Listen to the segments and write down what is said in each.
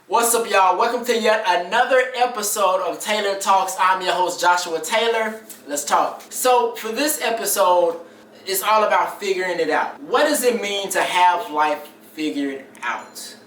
What's up, y'all? Welcome to yet another episode of Taylor Talks. I'm your host, Joshua Taylor. Let's talk. So, for this episode, it's all about figuring it out. What does it mean to have life figured out?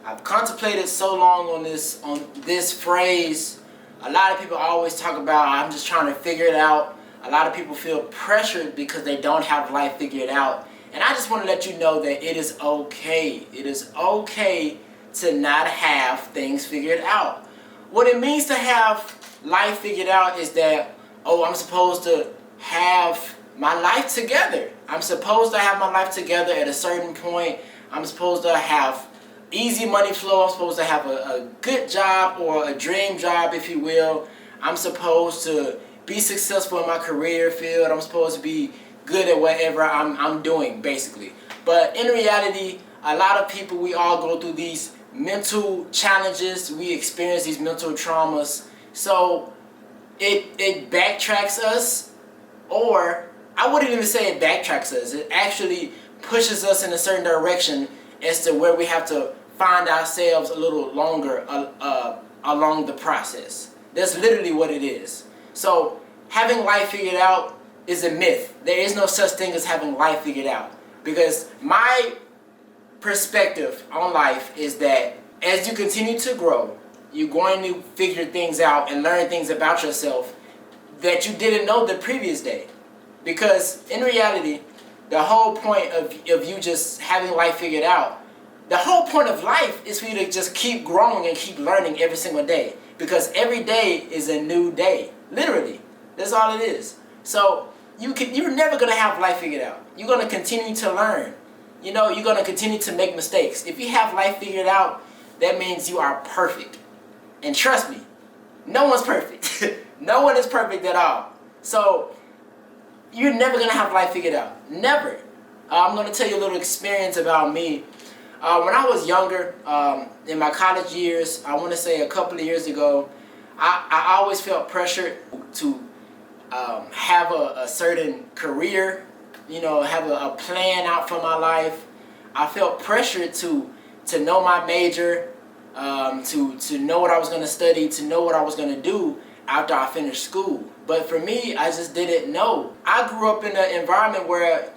I've contemplated so long on this phrase. A lot of people always talk about, I'm just trying to figure it out. A lot of people feel pressured because they don't have life figured out. And I just want to let you know that it is okay. It is okay to not have things figured out. What it means to have life figured out is that, I'm supposed to have my life together. I'm supposed to have my life together at a certain point. I'm supposed to have easy money flow. I'm supposed to have a good job or a dream job, if you will. I'm supposed to be successful in my career field. I'm supposed to be good at whatever I'm doing, basically. But in reality, a lot of people, we all go through these mental challenges. We experience these mental traumas. So it backtracks us, or I wouldn't even say it backtracks us. It actually pushes us in a certain direction as to where we have to find ourselves a little longer along the process. That's literally what it is. So having life figured out is a myth. There is no such thing as having life figured out, because my perspective on life is that as you continue to grow, you're going to figure things out and learn things about yourself that you didn't know the previous day. Because in reality, the whole point of you just having life figured out, the whole point of life is for you to just keep growing and keep learning every single day. Because every day is a new day. Literally. That's all it is. So you're never going to have life figured out. You're going to continue to learn. You're going to continue to make mistakes. If you have life figured out, that means you are perfect. And trust me, no one's perfect. No one is perfect at all. So you're never going to have life figured out. Never. I'm going to tell you a little experience about me. When I was younger, in my college years, I want to say a couple of years ago, I always felt pressured to have a certain career, have a plan out for my life. I felt pressured to know my major, to know what I was going to study, to know what I was going to do after I finished school. But for me, I just didn't know. I grew up in an environment where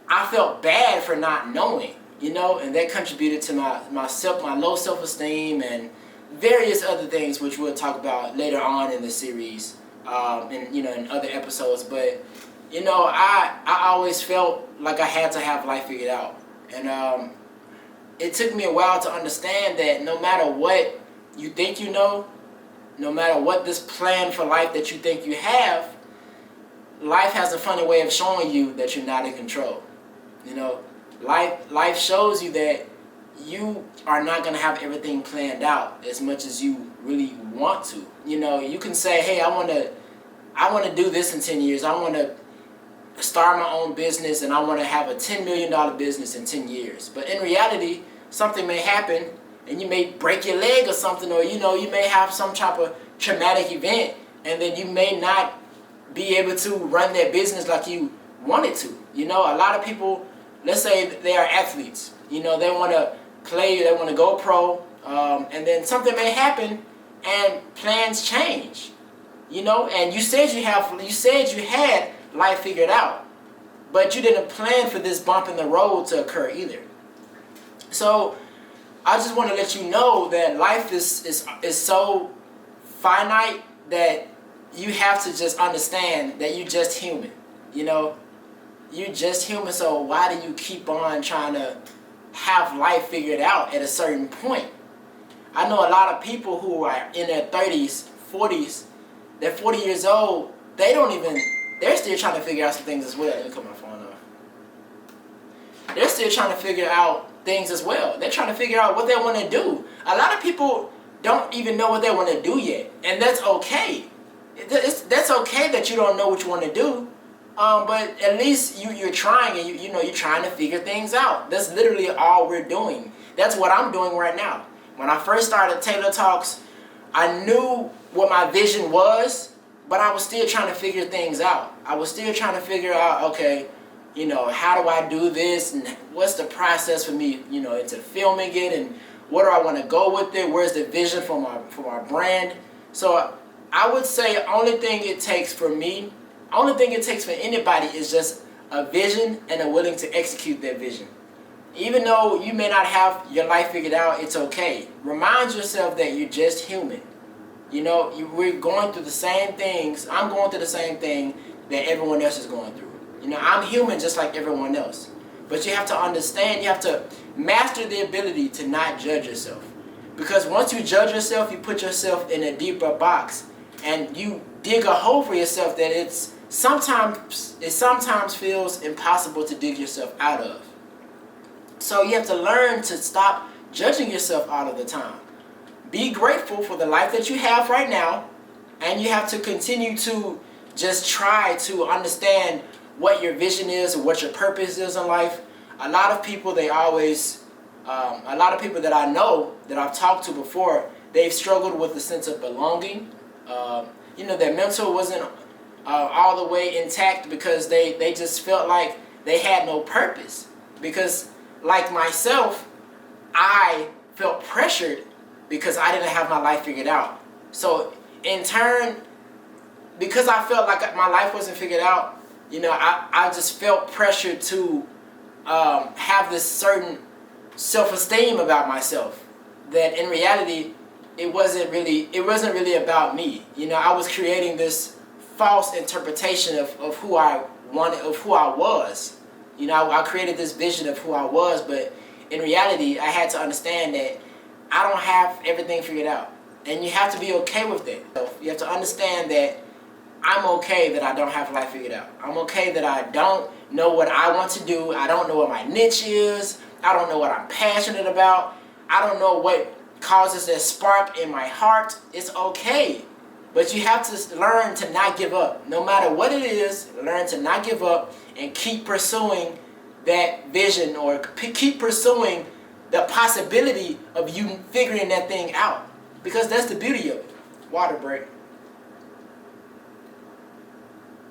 I felt bad for not knowing, and that contributed to my low self-esteem and various other things, which we'll talk about later on in the series, in other episodes. But I always felt like I had to have life figured out. And it took me a while to understand that no matter what you think you know, no matter what this plan for life that you think you have, life has a funny way of showing you that you're not in control. Life shows you that you are not going to have everything planned out as much as you really want to. You can say, hey, I want to do this in 10 years. I want to start my own business, and I want to have a $10 million business in 10 years. But in reality, something may happen, and you may break your leg or something, or you may have some type of traumatic event, and then you may not be able to run that business like you wanted to. A lot of people, let's say they are athletes. They want to play, they want to go pro, and then something may happen, and plans change. And you said you had life figured out, but you didn't plan for this bump in the road to occur either. So I just want to let you know that life is so finite that you have to just understand that you're just human. You're just human. So why do you keep on trying to have life figured out at a certain point? I know a lot of people who are in their 30s, 40s, they're 40 years old, they're still trying to figure out some things as well. Let me cut my phone off. They're still trying to figure out things as well. They're trying to figure out what they want to do. A lot of people don't even know what they want to do yet, and that's okay. That's okay that you don't know what you want to do, but at least you're trying, and you're trying to figure things out. That's literally all we're doing. That's what I'm doing right now. When I first started Taylor Talks, I knew what my vision was, but I was still trying to figure things out. I was still trying to figure out, okay, how do I do this, and what's the process for me, into filming it, and Where do I want to go with it? Where's the vision for my brand? So I would say only thing it takes for me, only thing it takes for anybody is just a vision and a willing to execute that vision. Even though you may not have your life figured out, it's okay. Remind yourself that you're just human. You know, we're going through the same things. I'm going through the same thing that everyone else is going through. You know, I'm human just like everyone else. But you have to understand, you have to master the ability to not judge yourself. Because once you judge yourself, you put yourself in a deeper box. And you dig a hole for yourself that it sometimes feels impossible to dig yourself out of. So you have to learn to stop judging yourself all of the time. Be grateful for the life that you have right now, and you have to continue to just try to understand what your vision is or what your purpose is in life. A lot of people, a lot of people that I know, that I've talked to before, they've struggled with the sense of belonging. You know, their mental wasn't all the way intact because they just felt like they had no purpose. Because like myself, I felt pressured because I didn't have my life figured out. So in turn, because I felt like my life wasn't figured out, you know, I just felt pressured to have this certain self-esteem about myself. That in reality, it wasn't really about me. You know, I was creating this false interpretation of who I wanted, of who I was. You know, I created this vision of who I was, but in reality, I had to understand that I don't have everything figured out. And you have to be okay with that. You have to understand that I'm okay that I don't have life figured out. I'm okay that I don't know what I want to do. I don't know what my niche is. I don't know what I'm passionate about. I don't know what causes that spark in my heart. It's okay. But you have to learn to not give up. No matter what it is, learn to not give up and keep pursuing that vision, or keep pursuing the possibility of you figuring that thing out. Because that's the beauty of it. Water break.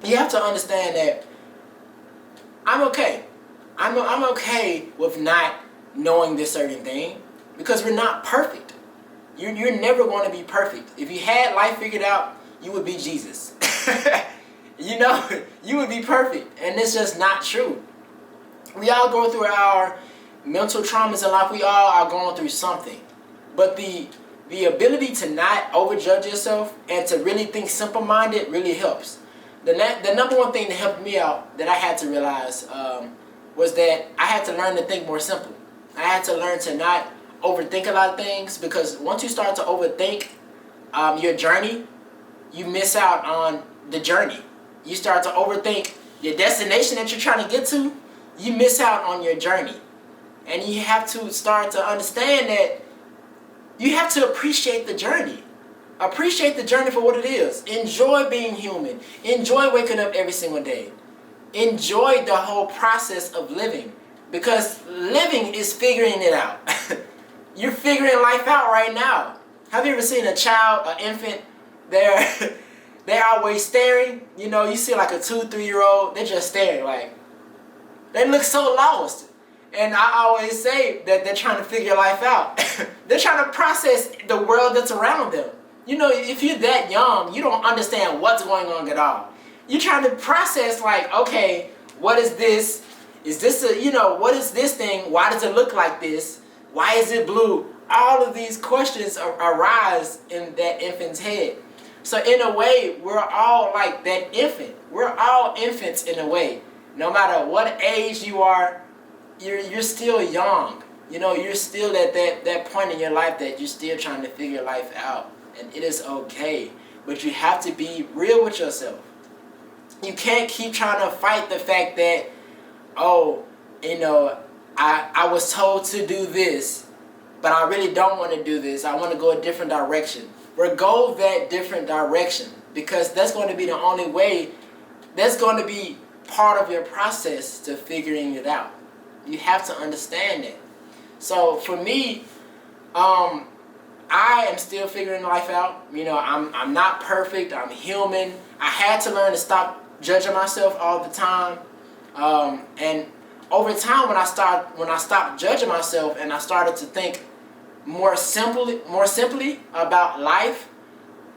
You have to understand that I'm okay. I'm okay with not knowing this certain thing, because we're not perfect. You're never going to be perfect. If you had life figured out, you would be Jesus. You know, you would be perfect. And it's just not true. We all go through our mental traumas in life. We all are going through something. But the ability to not overjudge yourself and to really think simple-minded really helps. The number one thing that helped me out that I had to realize was that I had to learn to think more simple. I had to learn to not overthink a lot of things, because once you start to overthink your journey, you miss out on the journey. You start to overthink your destination that you're trying to get to, you miss out on your journey. And you have to start to understand that you have to appreciate the journey. Appreciate the journey for what it is. Enjoy being human. Enjoy waking up every single day. Enjoy the whole process of living, because living is figuring it out. You're figuring life out right now. Have you ever seen a child, an infant, they're always staring? You know, you see like a 2-3-year-old, they're just staring, like, they look so lost. And I always say that they're trying to figure life out. They're trying to process the world that's around them. You know, if you're that young, you don't understand what's going on at all. You're trying to process, like, okay, what is this? Is this what is this thing? Why does it look like this? Why is it blue? All of these questions arise in that infant's head. So in a way, we're all like that infant. We're all infants in a way. No matter what age you are, you're still young. You know, you're still at that point in your life that you're still trying to figure life out. And it is okay. But you have to be real with yourself. You can't keep trying to fight the fact that, oh, you know, I was told to do this, but I really don't want to do this. I want to go a different direction. Or go that different direction, because that's going to be the only way. That's going to be part of your process to figuring it out. You have to understand that. So for me, I am still figuring life out. You know, I'm not perfect. I'm human. I had to learn to stop judging myself all the time. And over time, when I stopped judging myself and I started to think more simply about life,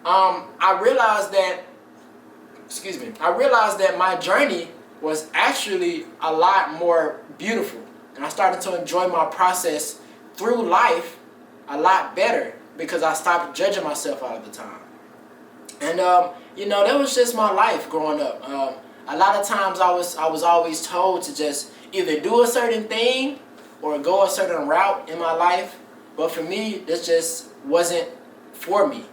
I realized that my journey was actually a lot more beautiful, and I started to enjoy my process through life a lot better because I stopped judging myself all of the time. And that was just my life growing up. A lot of times I was always told to just either do a certain thing or go a certain route in my life. But for me, this just wasn't for me.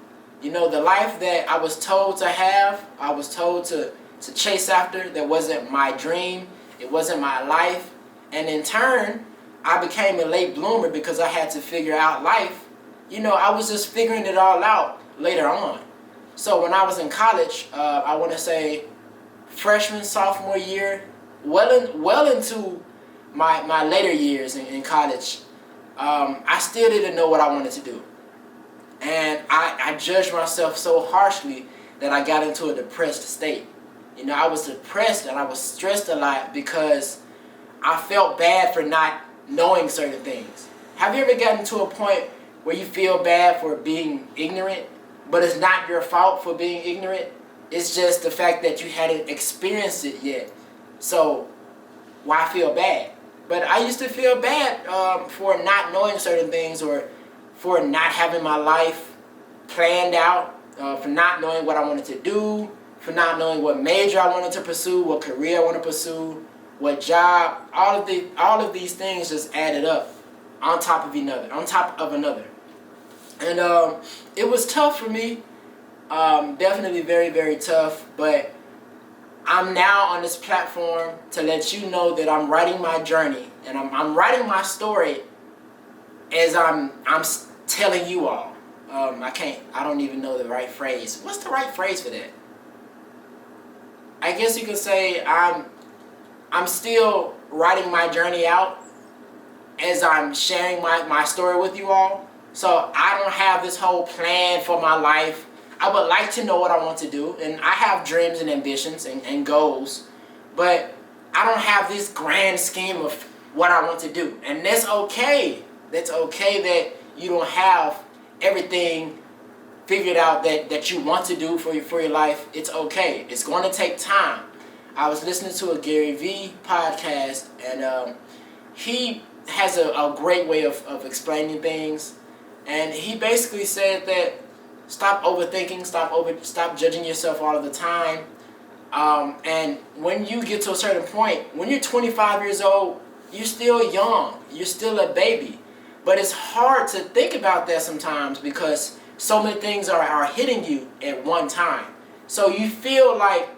The life that I was told to have, I was told to chase after, that wasn't my dream. It wasn't my life. And in turn, I became a late bloomer because I had to figure out life. I was just figuring it all out later on. So when I was in college, I want to say freshman, sophomore year, well into my later years in college, I still didn't know what I wanted to do. And I judged myself so harshly that I got into a depressed state. I was depressed and I was stressed a lot because I felt bad for not knowing certain things. Have you ever gotten to a point where you feel bad for being ignorant, but it's not your fault for being ignorant? It's just the fact that you hadn't experienced it yet. So why feel bad? But I used to feel bad for not knowing certain things, or for not having my life planned out, for not knowing what I wanted to do, for not knowing what major I wanted to pursue, what career I want to pursue, what job. All of these things just added up on top of another. And it was tough for me, definitely very, very tough. But I'm now on this platform to let you know that I'm writing my journey, and I'm writing my story as I'm telling you all. I don't even know the right phrase. What's the right phrase for that? I guess you could say I'm still writing my journey out as I'm sharing my story with you all. So I don't have this whole plan for my life. I would like to know what I want to do, and I have dreams and ambitions and goals, but I don't have this grand scheme of what I want to do. And that's okay. That's okay that you don't have everything figured out that you want to do for your life. It's okay. It's going to take time. I was listening to a Gary Vee podcast, and he has a great way of explaining things. And he basically said that stop overthinking, stop judging yourself all of the time. And when you get to a certain point, when you're 25 years old, you're still young. You're still a baby. But it's hard to think about that sometimes because so many things are hitting you at one time. So you feel like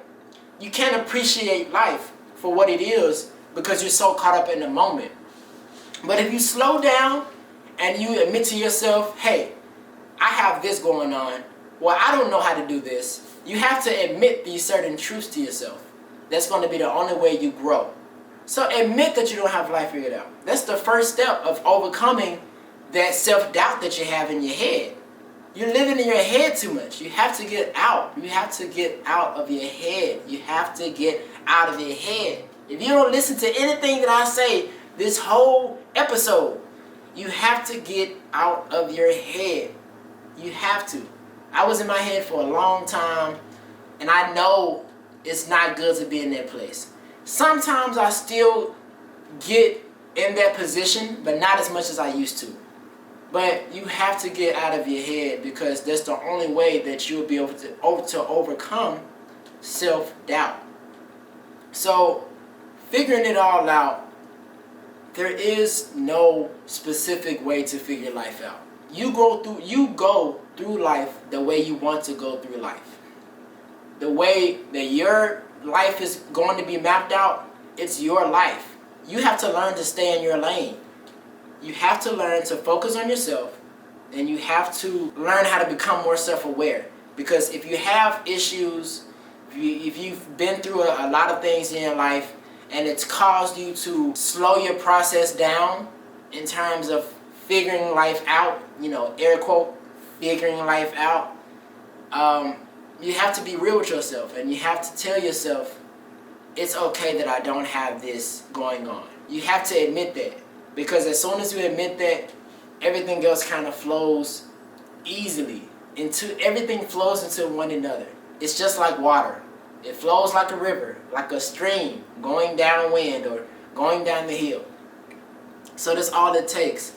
you can't appreciate life for what it is because you're so caught up in the moment. But if you slow down and you admit to yourself, hey, I have this going on. Well, I don't know how to do this. You have to admit these certain truths to yourself. That's going to be the only way you grow. So admit that you don't have life figured out. That's the first step of overcoming that self-doubt that you have in your head. You're living in your head too much. You have to get out. You have to get out of your head. You have to get out of your head. If you don't listen to anything that I say this whole episode, you have to get out of your head. You have to. I was in my head for a long time, and I know it's not good to be in that place. Sometimes I still get in that position, but not as much as I used to. But you have to get out of your head because that's the only way that you'll be able to overcome self-doubt. So, figuring it all out, there is no specific way to figure life out. You go through life the way you want to go through life. The way that your life is going to be mapped out, it's your life. You have to learn to stay in your lane. You have to learn to focus on yourself, and you have to learn how to become more self-aware. Because if you have issues, if you've been through a lot of things in your life, and it's caused you to slow your process down in terms of figuring life out, air quote, figuring life out, you have to be real with yourself, and you have to tell yourself, it's okay that I don't have this going on. You have to admit that, because as soon as you admit that, everything else kind of flows easily. Everything flows into one another. It's just like water. It flows like a river, like a stream going downwind or going down the hill. So that's all it takes.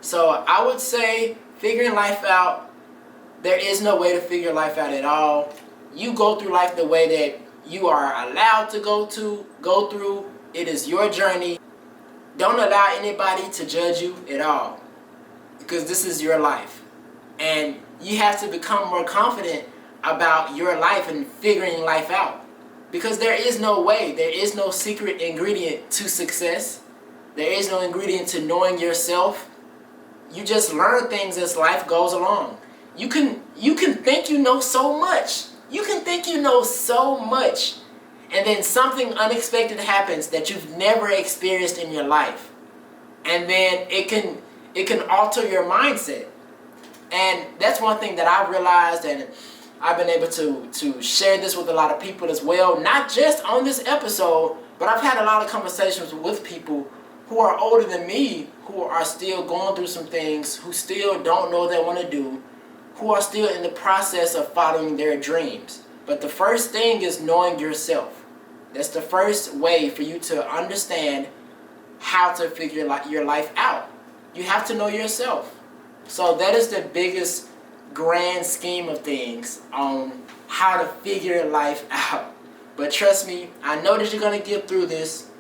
So I would say figuring life out, there is no way to figure life out at all. You go through life the way that you are allowed to go through. It is your journey. Don't allow anybody to judge you at all, because this is your life. And you have to become more confident about your life and figuring life out, because there is no way, there is no secret ingredient to success. There is no ingredient to knowing yourself. You just learn things as life goes along. You can think you know so much. You can think you know so much, and then something unexpected happens that you've never experienced in your life, and then it can alter your mindset. And that's one thing that I've realized, and I've been able to share this with a lot of people as well, not just on this episode, but I've had a lot of conversations with people who are older than me, who are still going through some things, who still don't know what they want to do, who are still in the process of following their dreams. But the first thing is knowing yourself. That's the first way for you to understand how to figure your life out. You have to know yourself. So that is the biggest grand scheme of things on how to figure life out. But trust me, I know that you're going to get through this.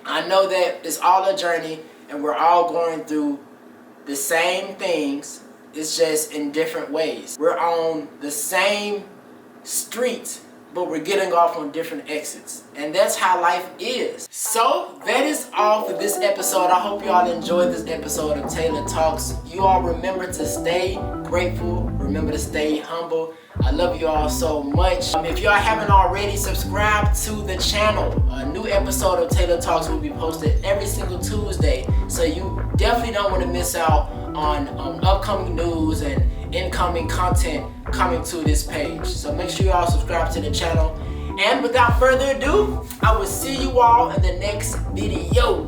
I know that it's all a journey, and we're all going through the same things. It's just in different ways. We're on the same street, but we're getting off on different exits. And that's how life is. So that is all for this episode. I hope you all enjoyed this episode of Taylor Talks. You all remember to stay grateful. Remember to stay humble. I love you all so much. If y'all haven't already, subscribe to the channel. A new episode of Taylor Talks will be posted every single Tuesday. So you definitely don't want to miss out on upcoming news and incoming content coming to this page. So make sure you all subscribe to the channel. And without further ado, I will see you all in the next video.